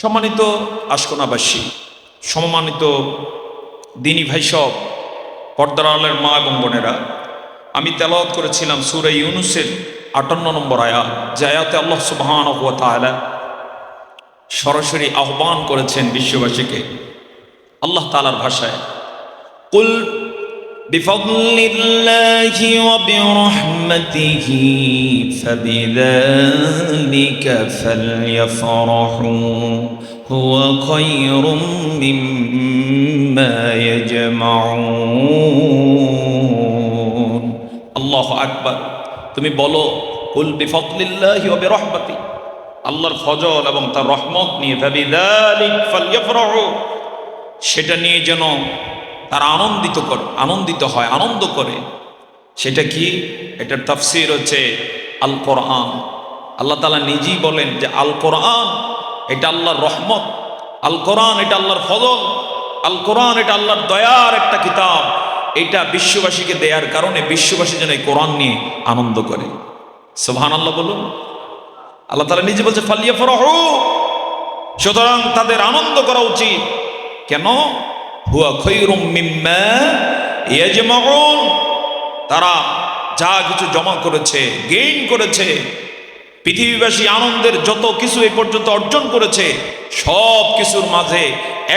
সম্মানিত আশকোনাবাসী, সম্মানিত দিনী ভাই সব, পর্দার আলের মা এবং বোনেরা, আমি তেলাওয়াত করেছিলাম সূরা ইউনূসের ৫৮ নম্বর আয়াত, যে আয়াতে আল্লাহ সুবহানাহু ওয়া তাআলা সরাসরি আহ্বান করেছেন বিশ্ববাসীকে আল্লাহ তাআলার ভাষায়, কুল বিফাদলিল্লাহি ওয়া বিরহমাতিহি ফাবিযালিকা ফালইফরাহু হুয়া খায়রুম মিম্মা ইয়াজমাউন। আল্লাহু আকবার। তুমি বলো, কুল বিফাদলিল্লাহি ওয়া বিরহমাতিহি, আল্লাহর ফজল এবং তার রহমত নিয়ে, ফাবিযালিকা ফালইফরাহু, সেটা নিয়ে যেন তারা আনন্দিত হয়, আনন্দ করে। সেটা কি? এটার তাফসীর হচ্ছে আল কোরআন। আল্লাহ তাআলা নিজেই বলেন যে আল কোরআন এটা আল্লাহর রহমত, আল কোরআন এটা আল্লাহর ফজল, আল কোরআন এটা আল্লাহর দয়ার একটা কিতাব। এটা বিশ্ববাসীকে দেওয়ার কারণে বিশ্ববাসী যেন এই কোরআন নিয়ে আনন্দ করে। সুবহানাল্লাহ বলুন। আল্লাহ তাআলা নিজে বলছে ফালিয়াফরাহু, সুতরাং তাদের আনন্দ করা উচিত। কেন? হুয়া খায়রুম মিম্মা ইয়াজমাউন, তারা যা কিছু জমা করেছে, গেইন করেছে, পৃথিবীবাসী আনন্দের যত কিছু এই পর্যন্ত অর্জন করেছে, সব কিছুর মাঝে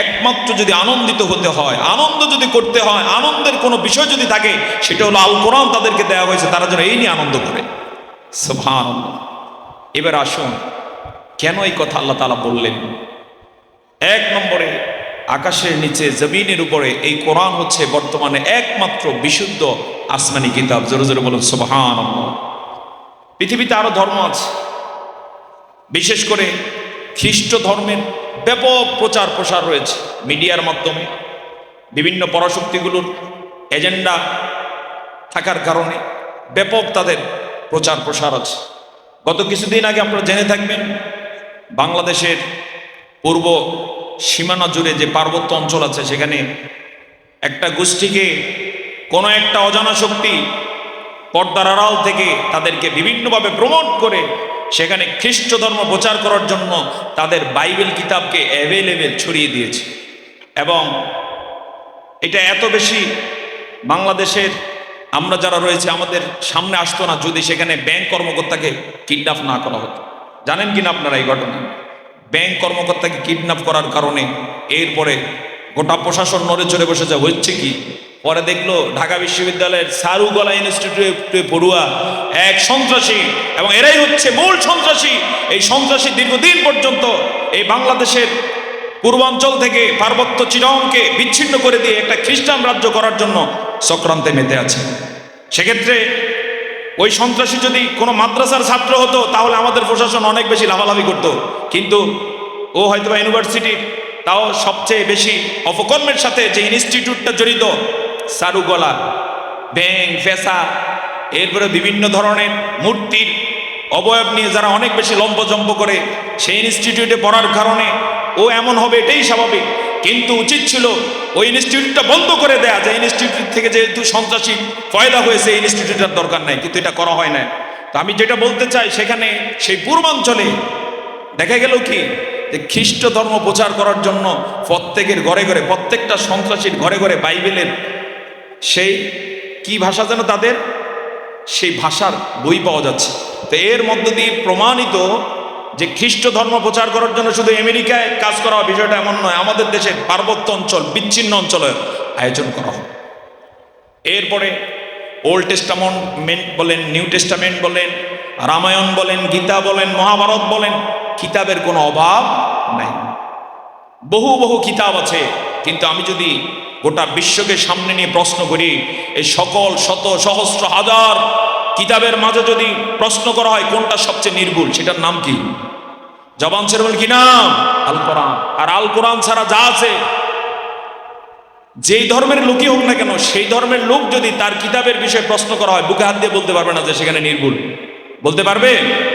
একমাত্র যদি আনন্দিত হতে হয়, আনন্দ যদি করতে হয়, আনন্দের কোনো বিষয় যদি থাকে, সেটা হলো আল কোরআন তাদেরকে দেওয়া হয়েছে, তারা যেন এই নিয়ে আনন্দ করে। সুবহানাল্লাহ। এবার আসুন, কেন এই কথা আল্লাহ তাআলা বললেন? এক নম্বরে, আকাশের নিচে জমিনের উপরে এই কোরআন হচ্ছে বর্তমানে একমাত্র বিশুদ্ধ আসমানি কিতাব। জোরে জোরে বলুন সুবহানাল্লাহ। পৃথিবীতে আরো ধর্ম আছে, বিশেষ করে খ্রিস্ট ধর্মের ব্যাপক প্রচার প্রসার রয়েছে মিডিয়ার মাধ্যমে, বিভিন্ন পরাশক্তিগুলোর এজেন্ডা থাকার কারণে ব্যাপক তাদের প্রচার প্রসার আছে। গত কিছুদিন আগে আপনারা জেনে থাকবেন, বাংলাদেশের পূর্ব সীমানা জুড়ে যে পার্বত্য অঞ্চল আছে, সেখানে একটা গোষ্ঠীকে কোনো একটা অজানা শক্তি পর্দার আড়াল থেকে তাদেরকে বিভিন্নভাবে প্রমোট করে সেখানে খ্রিস্ট ধর্ম প্রচার করার জন্য তাদের বাইবেল কিতাবকে অ্যাভেলেবেল ছড়িয়ে দিয়েছে। এবং এটা এত বেশি বাংলাদেশের আমরা যারা রয়েছে আমাদের সামনে আসতো না যদি সেখানে ব্যাংক কর্মকর্তাকে কিডন্যাপ না করা হতো। জানেন কিনা আপনারা এই ঘটনা? ব্যাংক কর্মকর্তাকে কিডন্যাপ করার কারণে এরপরে গোটা প্রশাসন নড়ে চড়ে বসে যায়, হচ্ছে কি? পরে দেখলো ঢাকা বিশ্ববিদ্যালয়ের চারুকলা ইনস্টিটিউটে পড়ুয়া এক সন্ত্রাসী, এবং এরাই হচ্ছে মূল সন্ত্রাসী। এই সন্ত্রাসী দীর্ঘদিন পর্যন্ত এই বাংলাদেশের পূর্বাঞ্চল থেকে পার্বত্য চিরংকে বিচ্ছিন্ন করে দিয়ে একটা খ্রিস্টান রাজ্য করার জন্য চক্রান্তে মেতে আছে। সেক্ষেত্রে ওই সন্ত্রাসী যদি কোনো মাদ্রাসার ছাত্র হতো তাহলে আমাদের প্রশাসন অনেক বেশি লাফালাফি করত, কিন্তু ও হয়তো বা ইউনিভার্সিটির, তাও সবচেয়ে বেশি অপকর্মের সাথে যে ইনস্টিটিউটটা জড়িত, চারুকলা, ব্যাংক, ফেসা, এরপরে বিভিন্ন ধরনের মূর্তির অবয়ব নিয়ে যারা অনেক বেশি লম্বজম্ব করে, সেই ইনস্টিটিউটে পড়ার কারণে ও এমন হবে, এটাই স্বাভাবিক। কিন্তু উচিত ছিল ওই ইনস্টিটিউটটা বন্ধ করে দেয়া, যে ইনস্টিটিউট থেকে যেহেতু সন্ত্রাসী ফয়দা হয়েছে, এই ইনস্টিটিউটের দরকার নাই, কিন্তু এটা করা হয় না। তো আমি যেটা বলতে চাই, সেখানে সেই পূর্বাঞ্চলে দেখা গেল কি, যে খ্রিস্ট ধর্ম প্রচার করার জন্য প্রত্যেকের ঘরে ঘরে, প্রত্যেকটা সন্ত্রাসীর ঘরে ঘরে বাইবেলের সেই কি ভাষা যেন তাদের, সেই ভাষার বই পাওয়া যাচ্ছে। তো এর মধ্য দিয়ে প্রমাণিত যে খ্রিস্ট ধর্ম প্রচার করার জন্য শুধু আমেরিকায় কাজ করা বিষয়টা এমন নয়, আমাদের দেশের পার্বত্য অঞ্চল, বিচ্ছিন্ন অঞ্চলে আয়োজন করা হয়। এরপরে ওল্ড টেস্টামেন্ট বলেন, নিউ টেস্টামেন্ট বলেন, রামায়ণ বলেন, গীতা বলেন, মহাভারত বলেন, কিতাবের কোনো অভাব নাই। বহু বহু কিতাব আছে। কিন্তু আমি যদি গোটা বিশ্বকে সামনে নিয়ে প্রশ্ন করি, এই সকল শত সহস্র হাজার কিতাবের মাঝে যদি প্রশ্ন করা হয় কোনটা সবচেয়ে নির্ভুল, সেটার নাম কি? জবান ছেড়ে বল কি নাম? আল কোরআন। আর আল কোরআন ছাড়া যা আছে, যেই ধর্মের লোকই হোক না কেন, সেই ধর্মের লোক যদি তার কিতাবের বিষয়ে প্রশ্ন করা হয়, বুকে হাত দিয়ে বলতে পারবে না যে সেখানে নির্ভুল। বলতে পারবে?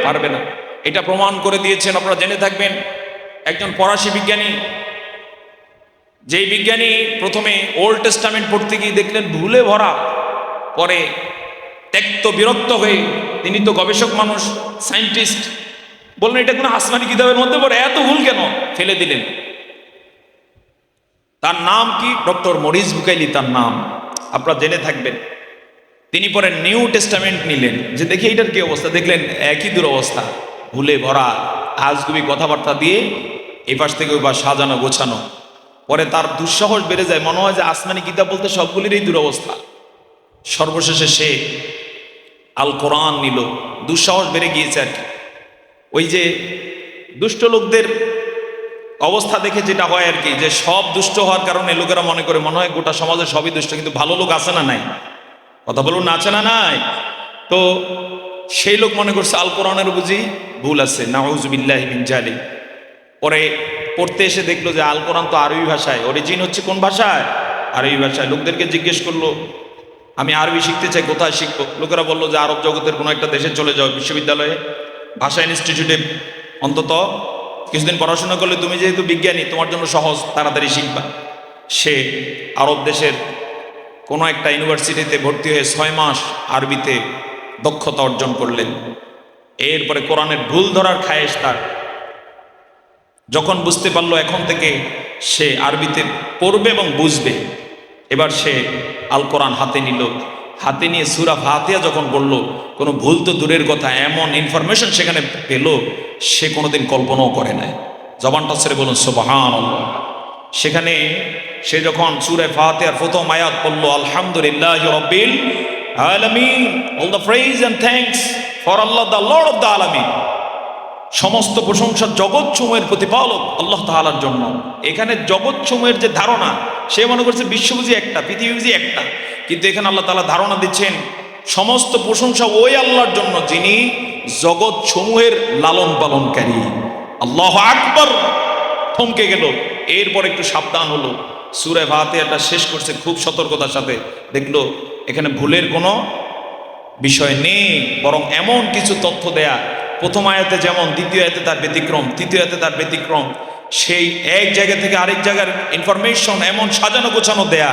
পারবে না। এটা প্রমাণ করে দিয়েছেন, আপনারা জেনে থাকবেন, একজন ফরাসি বিজ্ঞানী, যেই বিজ্ঞানী প্রথমে ওল্ড টেস্টামেন্ট পড়তে গিয়ে দেখলেন ভুলে ভরা, পরে ত্যক্ত বিরক্ত হয়ে, তিনি তো গবেষক মানুষ, সায়েন্টিস্ট, বললেন এটা কোনো আসমানি কিতাবের মধ্যে পড়ে, এত ভুল কেন? ফেলে দিলেন। তার নাম কি? ডক্টর মরিস বুকাইলি তার নাম, আপনারা জেনে থাকবেন। তিনি পরে নিউ টেস্টামেন্ট নিলেন, যে দেখি এটার কি অবস্থা। দেখলেন একই দুরবস্থা, ভুলে ভরা, আজগুবি কথাবার্তা দিয়ে এই পাশ থেকে ওই পাশ সাজানো গোছানো। পরে তার দুঃসাহস বেড়ে যায়, মনে হয় যে আসমানি কিতাব বলতে সবগুলিরই দুরবস্থা। সর্বশেষে সে আল কোরআন নিল, দুঃসাহস বেড়ে গিয়েছে আর কি। ওই যে দুষ্ট লোকদের অবস্থা দেখে যেটা হয় আর কি, যে সব দুষ্ট হওয়ার কারণে লোকেরা মনে করে মনে হয় গোটা সমাজে সবই দুষ্ট, কিন্তু ভালো লোক আছে না নাই? কথা বলুন, না আছে না নাই? তো সেই লোক মনে করছে আল কোরআনের বুঝি ভুল আছে, নাউযুবিল্লাহি মিন জালিক। পরে পড়তে এসে দেখলো যে আল কোরআন তো আরবি ভাষায়, অরিজিন হচ্ছে কোন ভাষায়? আরবি ভাষায়। লোকদেরকে জিজ্ঞেস করলো আমি আরবি শিখতে চাই, কোথায় শিখবো? লোকেরা বললো যে আরব জগতের কোনো একটা দেশে চলে যাও, বিশ্ববিদ্যালয়ে, ভাষা ইনস্টিটিউটে অন্তত কিছুদিন পড়াশোনা করলে তুমি যেহেতু বিজ্ঞানী তোমার জন্য সহজ, তাড়াতাড়ি শিখবা। সে আরব দেশের কোনো একটা ইউনিভার্সিটিতে ভর্তি হয়ে 6 মাস আরবিতে দক্ষতা অর্জন করলেন। এরপরে কোরআনের ভুল ধরার খায়েশ তার, যখন বুঝতে পারলো এখন থেকে সে আরবিতে পড়বে এবং বুঝবে, এবার সে আল কোরআন হাতে নিল। হাতে নিয়ে সূরা ফাতিহা যখন বলল, কোনো ভুল তো দূরের কথা, এমন ইনফরমেশন সেখানে পেল সে কোনোদিন কল্পনাও করে নাই। জবানটা ছেড়ে বলুন সুবহানাল্লাহ। সেখানে সে যখন সূরা ফাতিহার প্রথম আয়াত পড়ল, আলহামদুলিল্লাহি রাব্বিল আলামিন, all the praise and thanks for Allah the lord of the আলামিন, সমস্ত প্রশংসা জগৎসমূহের প্রতিপালক আল্লাহ তাআলার জন্য। এখানে জগৎসমূহের যে ধারণা, সে মনে করছে বিশ্ব বুঝি একটা, পৃথিবী বুঝি একটা, কিন্তু এখানে আল্লাহ তাআলা ধারণা দিচ্ছেন সমস্ত প্রশংসা ওই আল্লাহর জন্য যিনি জগৎসমূহের লালন পালনকারী। আল্লাহু আকবার। থমকে গেল, এরপর একটু সাবধান হলো, সূরা ফাতিহাটা শেষ করছে খুব সতর্কতার সাথে, দেখলো এখানে ভুলের কোনো বিষয় নেই, বরং এমন কিছু তথ্য দেয়া, প্রথম আয়াতে যেমন দ্বিতীয় আয়াতে তার ব্যতিক্রম, তৃতীয় আয়াতে তার ব্যতিক্রম, সেই এক জায়গা থেকে আরেক জায়গার ইনফরমেশন এমন সাজানো গোছানো দেয়া।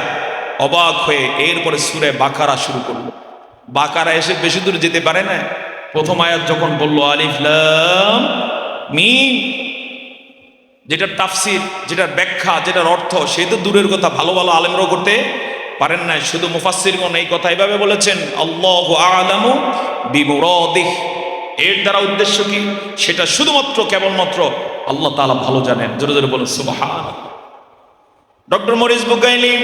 অবাক হয়ে এরপরে সূরা বাকারা শুরু করলো। বাকারা এসে বেশি দূর যেতে পারে না। প্রথম আয়াত যখন বললো আলিফ লাম মিম, যেটার তাফসির, যেটার ব্যাখ্যা, যেটার অর্থ, সে তো দূরের কথা, ভালো ভালো আলেমরাও করতে পারেন না। শুধু মুফাসসিরগণ এই কথা এইভাবে বলেছেন, আল্লাহু আ'লামু বিমুরাদিহ, এর দ্বারা উদ্দেশ্য কি সেটা শুধুমাত্র কেবলমাত্র আল্লাহ তাআলা ভালো জানেন। জোরে জোরে বলুন সুবহানাল্লাহ। ডক্টর মরিস বুকাইলি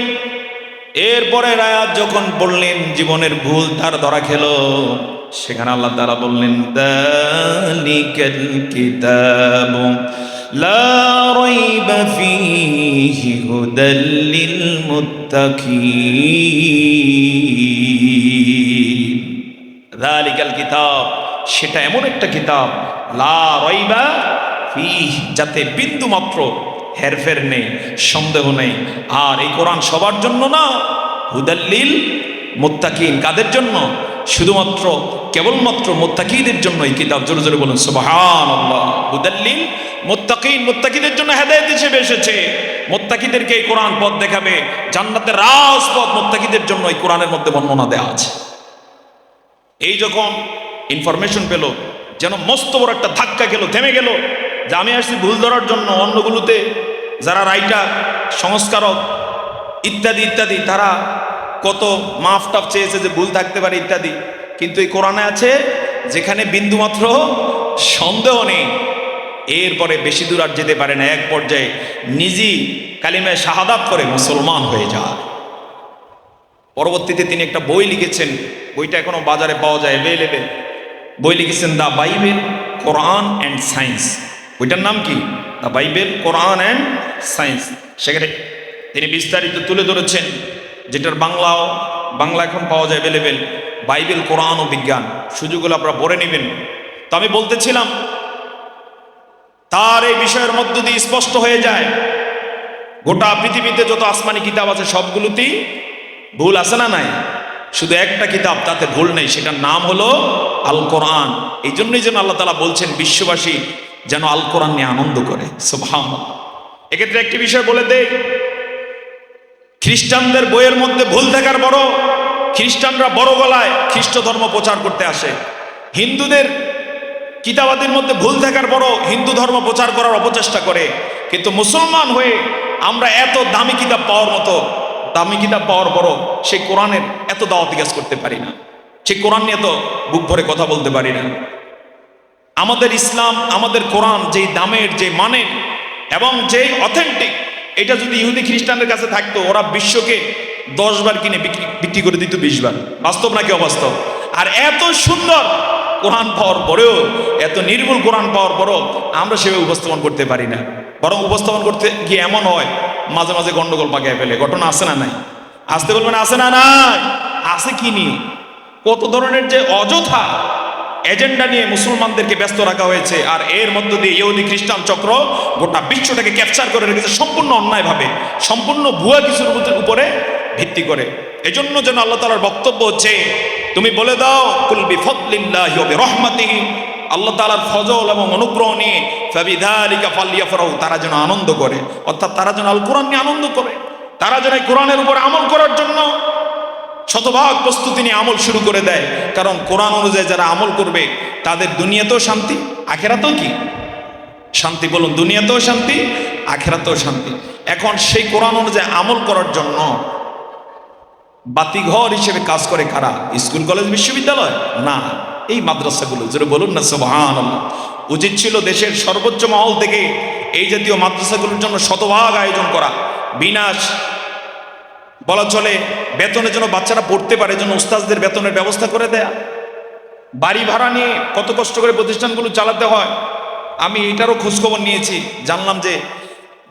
এরপরে আয়াত যখন বললেন, জীবনের ভুল তার ধরা খেলো, সেখানে আল্লাহ তাআলা বললেন, যালিকাল কিতাবু লা রাইবা ফীহি হুদাল লিল মুত্তাকিন। যালিকাল কিতাব, সেটা এমন একটা কিতাব, লা রাইবা ফীহি, যাতে বিন্দু মাত্র হেরফের নেই, সন্দেহ নেই। আর এই কোরআন সবার জন্য না, হুদাল লিল মুত্তাকিন। কাদের জন্য? শুধুমাত্র কেবলমাত্র মুত্তাকিদের জন্য এই কিতাব। জোরে জোরে বলুন সুবহানাল্লাহ। হুদাল লিল মুত্তাকিন, মুত্তাকিদের জন্য হেদায়েত হিসেবে এসেছে। মুত্তাকিদেরকে এই কোরআন পথ দেখাবে, জান্নাতের রাজপথ মুত্তাকিদের জন্য এই কোরআনের মধ্যে বর্ণনা দেওয়া আছে। এই যখন ইনফরমেশন পেল, যেন মস্ত বড় একটা ধাক্কা গেল, থেমে গেল, যে আমি আসছি ভুল ধরার জন্য। অন্যগুলোতে যারা রাইটার, সংস্কারক ইত্যাদি ইত্যাদি, তারা কত মাফ টাফ চেয়েছে যে ভুল থাকতে পারে ইত্যাদি, কিন্তু এই কোরআনে আছে যেখানে বিন্দুমাত্র সন্দেহ নেই। এরপরে বেশি দূর আর যেতে পারে না, এক পর্যায়ে নিজেই কালিমায়ে শাহাদাত করে মুসলমান হয়ে যায়। পরবর্তীতে তিনি একটা বই লিখেছেন, বইটা এখনো বাজারে পাওয়া যায়, অ্যাভেলেবেল। বই লিখেছেন the Bible, Quran and science. বইটার নাম কি? The Bible, Quran and science. সেখানে তিনি বিস্তারিত তুলে ধরেছেন, যেটার বাংলা এখন পাওয়া যায় অ্যাভেলেবেল, বাইবেল, কোরআন ও বিজ্ঞান। সুযোগ হলে আপনারা পড়ে নেবেন। তো আমি বলতেছিলাম, তার এই বিষয়ের মধ্য দিয়ে স্পষ্ট হয়ে যায় গোটা পৃথিবীতে যত আসমানি কিতাব আছে সবগুলোতেই ভুল আছে না নাই? শুধু একটা কিতাব তাতে ভুল নেই, সেটার নাম হলো আল কোরআন। এই জন্যই যেন আল্লাহ তাআলা বলছেন বিশ্ববাসী যেন আল কোরআন নিয়ে আনন্দ করে। সুবহানাল্লাহ। এক্ষেত্রে একটি বিষয় বলে দেই, খ্রিস্টানদের বইয়ের মধ্যে ভুল থাকার বড়, খ্রিস্টানরা বড় গলায় খ্রিস্ট ধর্ম প্রচার করতে আসে। হিন্দুদের কিতাবাদের মধ্যে ভুল থাকার বড় হিন্দু ধর্ম প্রচার করার অপচেষ্টা করে। কিন্তু মুসলমান হয়ে আমরা এত দামি কিতাব পাওয়ার পরও সেই কোরআনের এত দাওয়াতি কাজ করতে পারি না, সেই কোরআন নিয়ে তো বুক ভরে কথা বলতে পারি না। আমাদের ইসলাম, আমাদের কোরআন যেই দামের, যে মানের এবং যেই অথেন্টিক, এটা যদি ইহুদি খ্রিস্টানদের কাছে থাকতো, ওরা বিশ্বকে 10 বার কিনে বিক্রি করে দিত 20 বার। বাস্তব নাকি অবাস্তব? আর এত সুন্দর কোরআন পাওয়ার পরেও, এত নির্ভুল কোরআন পাওয়ার পরেও আমরা সেভাবে উপস্থাপন করতে পারি না। বরং উপস্থাপন করতে গিয়ে এমন হয় মাঝে মাঝে গন্ডগোল পাকিয়ে ফেলে। ঘটনা আছে না নাই? আসতে বলবেন আছে না নাই? আছে কি নিয়ে কত ধরনের যে অযথা এজেন্ডা নিয়ে মুসলমানদেরকে ব্যস্ত রাখা হয়েছে। আর এর মধ্য দিয়ে ইহুদি খ্রিস্টান চক্র গোটা বিশ্বটাকে ক্যাপচার করে রেখেছে সম্পূর্ণ অন্যায়ভাবে, সম্পূর্ণ ভুয়া কিছুর উপরে ভিত্তি করে। এজন্য যেন আল্লাহ তাআলার বক্তব্য হচ্ছে, তুমি বলে দাও কুল বিফদলিল্লাহি ওয়া বিরহমাতিহি, আল্লাহ তাআলার ফজল এবং অনুগ্রহ নিয়ে ফাবিযালিকা ফালইফরাহু, তারা যেন আনন্দ করে। অর্থাৎ তারা যেন আল কোরআন নিয়ে আনন্দ করে, তারা যেন এই কোরআনের উপর আমল করার জন্য শতভাগ প্রস্তুতি নিয়ে আমল শুরু করে দেয়। কারণ কোরআন অনুযায়ী যারা আমল করবে তাদের দুনিয়াতেও শান্তি, আখিরাতেও কি শান্তি? বলুন, দুনিয়াতেও শান্তি, আখিরাতেও শান্তি। এখন সেই কোরআন অনুযায়ী আমল করার জন্য বাতিঘর হিসেবে কাজ করে কারা? স্কুল, কলেজ, বিশ্ববিদ্যালয় না, এই মাদ্রাসাগুলো। যেটা বলুন না সুবহানাল্লাহ। উচিত ছিল দেশের সর্বোচ্চ মহল থেকে এই জাতীয় মাদ্রাসাগুলোর জন্য শতভাগ আয়োজন করা, বিনাশ বলা চলে বেতনের জন্য বাচ্চারা পড়তে পারে, জন্য উস্তাদদের বেতনের ব্যবস্থা করে দেয়া। বাড়ি ভাড়া নিয়ে কত কষ্ট করে প্রতিষ্ঠানগুলো চালাতে হয়, আমি এটারও খোঁজখবর নিয়েছি, জানলাম যে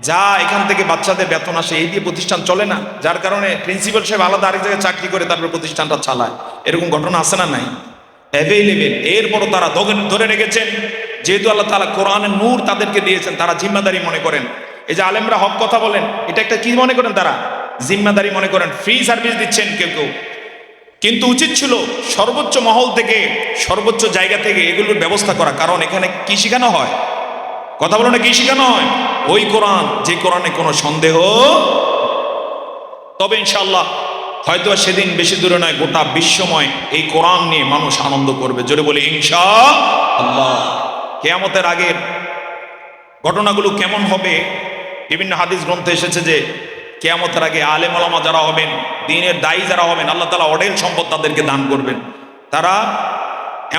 যা এখান থেকে বাচ্চাদের বেতন আসে এই দিয়ে প্রতিষ্ঠান চলে না, যার কারণে প্রিন্সিপাল সাহেব আলাদা আরেক জায়গায় চাকরি করে তারপরে প্রতিষ্ঠানটা চালায়। এরকম ঘটনা আছে না নাই? অ্যাভেলেবেল। এরপরও তারা ধরে রেখেছেন, যেহেতু আল্লাহ তাআলা কোরআনের নূর তাদেরকে দিয়েছেন, তারা জিম্মাদারি মনে করেন। এই যে আলেমরা হক কথা বলেন, এটা একটা কি মনে করেন? তারা জিম্মাদারি মনে করেন, ফ্রি সার্ভিস দিচ্ছেন কেউ কেউ। কিন্তু উচিত ছিল সর্বোচ্চ মহল থেকে, সর্বোচ্চ জায়গা থেকে এগুলোর ব্যবস্থা করা। কারণ এখানে কি শেখানো হয়? কথা বলো না, কি শেখানো হয়? ওই কোরআন, যে কোরআনে কোনো সন্দেহ। তবে ইনশাআল্লাহ হয়তো সেদিন বেশি দূরে নয়, গোটা বিশ্বময় এই কোরআন নিয়ে মানুষ আনন্দ করবে। জোরে বলি ইনশাআল্লাহ। কিয়ামতের আগের ঘটনাগুলো কেমন হবে? বিভিন্ন হাদিস গ্রন্থে এসেছে যে কিয়ামতের আগে আলেম ওলামা যারা হবেন, দ্বীনের দায়ী যারা হবেন, আল্লাহ তাআলা অঢেল সম্পদ তাদেরকে দান করবেন। তারা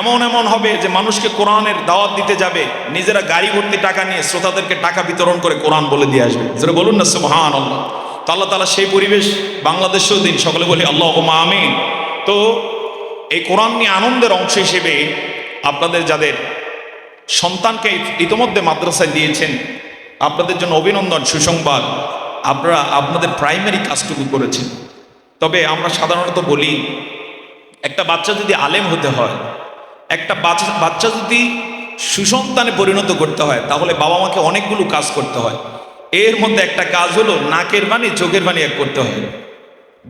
এমন হবে যে মানুষকে কোরআনের দাওয়াত দিতে যাবে, নিজেরা গাড়ি ভর্তি টাকা নিয়ে শ্রোতাদেরকে টাকা বিতরণ করে কোরআন বলে দিয়ে আসবে। যেটা বলুন না সুবহানাল্লাহ। তো আল্লাহ তাআলা সেই পরিবেশ বাংলাদেশেও দিন, সকলে বলি আল্লাহুম্মা আমিন। তো এই কোরআন নিয়ে আনন্দের অংশ হিসেবে আপনাদের যাদের সন্তানকে ইতোমধ্যে মাদ্রাসায় দিয়েছেন, আপনাদের জন্য অভিনন্দন, সুসংবাদ। আপনারা আপনাদের প্রাইমারি কাজটুকু করেছেন। তবে আমরা সাধারণত বলি, একটা বাচ্চা যদি আলেম হতে হয়, একটা বাচ্চা যদি সুসন্তানে পরিণত করতে হয়, তাহলে বাবা মাকে অনেকগুলো কাজ করতে হয়। এর মধ্যে একটা কাজ হলো নাকের বাণী চোখের বাণী এক করতে হয়।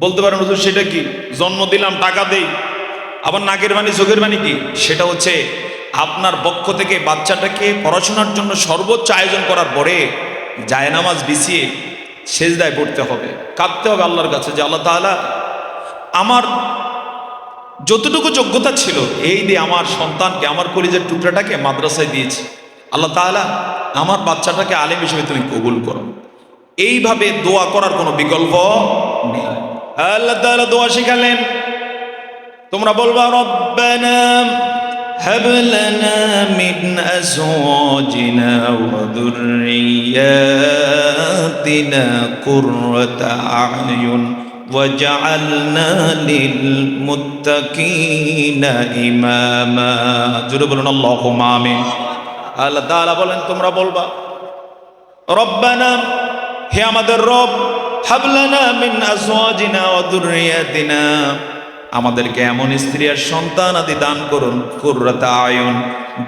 বলতে পারেন হুজুর সেটা কি? জন্ম দিলাম, টাকা দেই, আবার নাকের বাণী চোখের বাণী কি? সেটা হচ্ছে আপনার পক্ষ থেকে বাচ্চাটাকে পড়াশোনার জন্য সর্বোচ্চ আয়োজন করার পরে জায়নামাজ বিছিয়ে সেজদায় পড়তে হবে, কাঁদতে হবে আল্লাহর কাছে যে আল্লাহ তাআলা, আমার যতটুকু যোগ্যতা ছিল এই দিয়ে আমার সন্তানকে, আমার কলিজার টুকরাটাকে মাদ্রাসায় দিয়েছি। আল্লাহ তাআলা আমার বাচ্চাটাকে আলেম হিসেবে তুমি কবুল করো। এইভাবে দোয়া করার কোনো বিকল্প নেই। আল্লাহ তাআলা দোয়া শিখালেন, তোমরা বলবা রব্বানা হাব লানা মিন আজওয়াজিনা ওয়া যুররিয়াতিনা কুররাতা আ'য়ুন ওয়াজআলনা লিল মুত্তাকিনা ইমামা। জোরে বলুন আল্লাহুম্মা আমিন। আল্লাহ তাআলা বলেন, তোমরা বলবা রব্বানা, হে আমাদের রব, হাব লানা মিন আজওয়াজিনা ওয়া যুররিয়াতিনা, আমাদেরকে এমন স্ত্রী আর সন্তান আদি দান করুন, কুররাতা আয়ুন,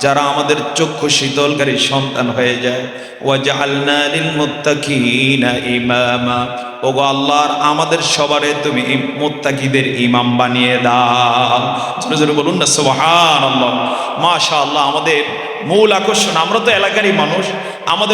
যারা আমাদের চক্ষু শীতলকারী সন্তান হয়ে যায়, ওয়াজআলনা লিল মুত্তাকিনা ইমামা, ওগো আল্লাহ আমাদের সবারে তুমি মুত্তাকিদের ইমাম বানিয়ে দাও। জোরে জোরে বলুন না সুবহানাল্লাহ। মাশাআল্লাহ। আমাদের মূল আকর্ষণ, আমরা তো এলাকারই মানুষ, আমাদের